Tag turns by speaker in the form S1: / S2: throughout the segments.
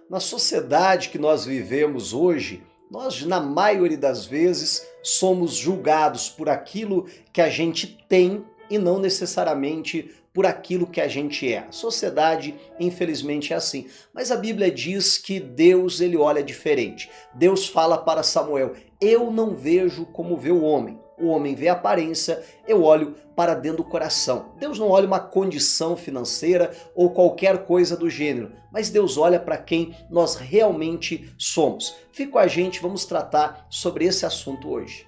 S1: Na sociedade que nós vivemos hoje, nós, na maioria das vezes, somos julgados por aquilo que a gente tem e não necessariamente por aquilo que a gente é. A sociedade, infelizmente, é assim. Mas a Bíblia diz que Deus, ele olha diferente. Deus fala para Samuel: eu não vejo como vê o homem. O homem vê a aparência, eu olho para dentro do coração. Deus não olha uma condição financeira ou qualquer coisa do gênero, mas Deus olha para quem nós realmente somos. Fica com a gente, vamos tratar sobre esse assunto hoje.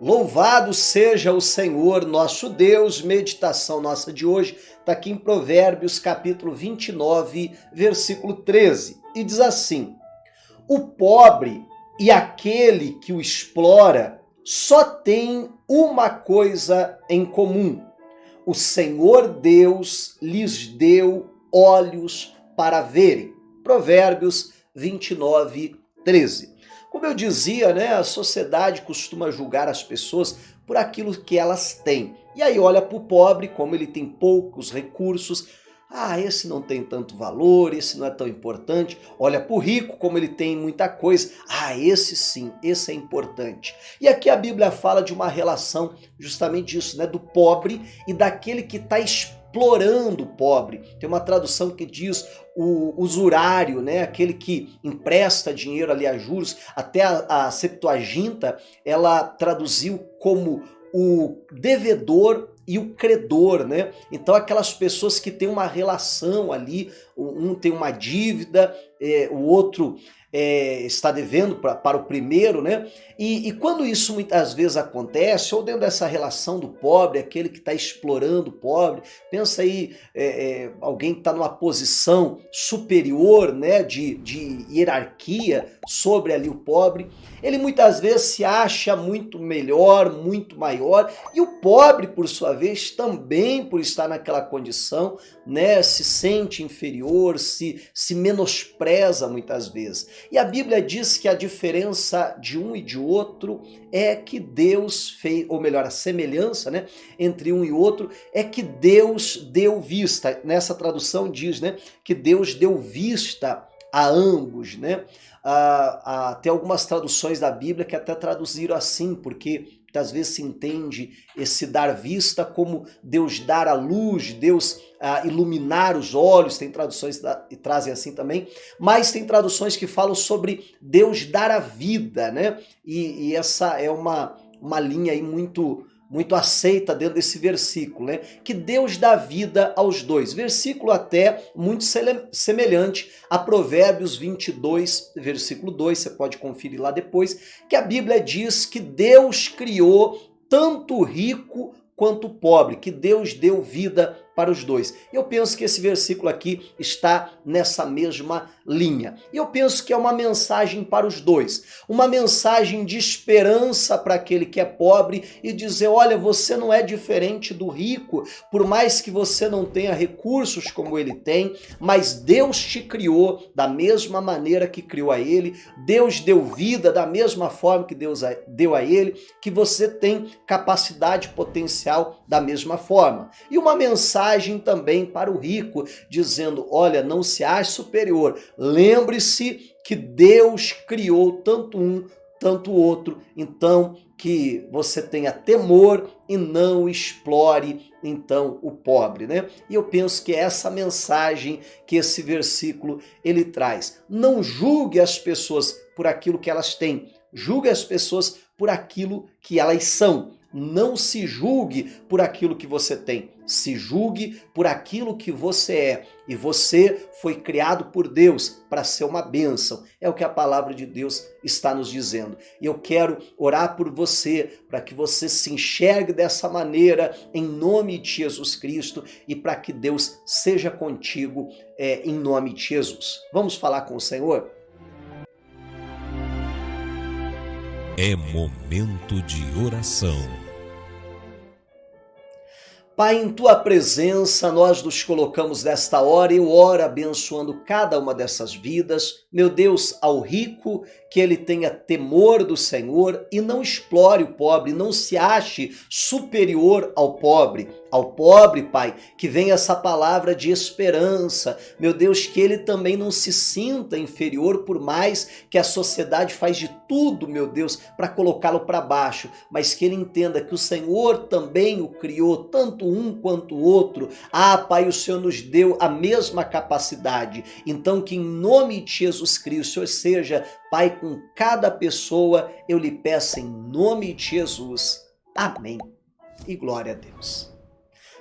S1: Louvado seja o Senhor, nosso Deus. Meditação nossa de hoje está aqui em Provérbios, capítulo 29, versículo 13. E diz assim: o pobre e aquele que o explora só têm uma coisa em comum: o Senhor Deus lhes deu olhos para verem. Provérbios 29, 13. Como eu dizia, né, a sociedade costuma julgar as pessoas por aquilo que elas têm. E aí olha para o pobre, como ele tem poucos recursos. Ah, esse não tem tanto valor, esse não é tão importante. Olha para o rico, como ele tem muita coisa. Ah, esse sim, esse é importante. E aqui a Bíblia fala de uma relação justamente disso, né, do pobre e daquele que está explorando o pobre. Tem uma tradução que diz o usurário, né? Aquele que empresta dinheiro ali a juros. Até a Septuaginta, ela traduziu como o devedor e o credor, né? Então aquelas pessoas que têm uma relação ali, um tem uma dívida, o outro está devendo para o primeiro, né? E quando isso muitas vezes acontece, ou dentro dessa relação do pobre, aquele que está explorando o pobre, pensa aí, alguém que está numa posição superior, né, de hierarquia sobre ali o pobre, ele muitas vezes se acha muito melhor, muito maior, e o pobre, por sua vez, também por estar naquela condição, né, se sente inferior, se menospreza muitas vezes. E a Bíblia diz que a diferença de um e de outro é que Deus fez, ou melhor, a semelhança, né, entre um e outro é que Deus deu vista. Nessa tradução diz, né, que Deus deu vista a ambos, né? Tem algumas traduções da Bíblia que até traduziram assim, porque muitas vezes se entende esse dar vista como Deus dar a luz, Deus iluminar os olhos. Tem traduções que trazem assim também, mas tem traduções que falam sobre Deus dar a vida, né? E essa é uma linha aí muito aceita dentro desse versículo, né? Que Deus dá vida aos dois. Versículo até muito semelhante a Provérbios 22, versículo 2, você pode conferir lá depois, que a Bíblia diz que Deus criou tanto o rico quanto o pobre, que Deus deu vida para os dois. Eu penso que esse versículo aqui está nessa mesma linha. E eu penso que é uma mensagem para os dois, uma mensagem de esperança para aquele que é pobre e dizer: olha, você não é diferente do rico, por mais que você não tenha recursos como ele tem, mas Deus te criou da mesma maneira que criou a ele, Deus deu vida da mesma forma que Deus deu a ele, que você tem capacidade potencial da mesma forma. E uma mensagem também para o rico, dizendo: olha, não se ache superior, lembre-se que Deus criou tanto um, tanto o outro, então que você tenha temor e não explore então o pobre, né? E eu penso que é essa mensagem que esse versículo ele traz. Não julgue as pessoas por aquilo que elas têm, julgue as pessoas por aquilo que elas são. Não se julgue por aquilo que você tem, se julgue por aquilo que você é. E você foi criado por Deus para ser uma bênção. É o que a palavra de Deus está nos dizendo. E eu quero orar por você, para que você se enxergue dessa maneira, em nome de Jesus Cristo, e para que Deus seja contigo, em nome de Jesus. Vamos falar com o Senhor?
S2: É momento de oração.
S1: Pai, em tua presença nós nos colocamos nesta hora. Eu oro abençoando cada uma dessas vidas. Meu Deus, ao rico que ele tenha temor do Senhor e não explore o pobre, não se ache superior ao pobre. Ao pobre, Pai, que venha essa palavra de esperança. Meu Deus, que ele também não se sinta inferior, por mais que a sociedade faz de tudo, meu Deus, para colocá-lo para baixo, mas que ele entenda que o Senhor também o criou, tanto um quanto o outro. Ah, Pai, o Senhor nos deu a mesma capacidade. Então, que em nome de Jesus Cristo, o Senhor seja, Pai, com cada pessoa, eu lhe peço em nome de Jesus. Amém. E glória a Deus.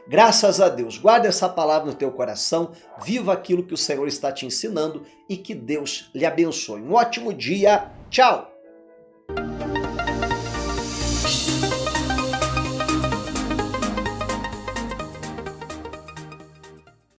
S1: Graças a Deus, guarda essa palavra no teu coração, viva aquilo que o Senhor está te ensinando e que Deus lhe abençoe. Um ótimo dia, tchau!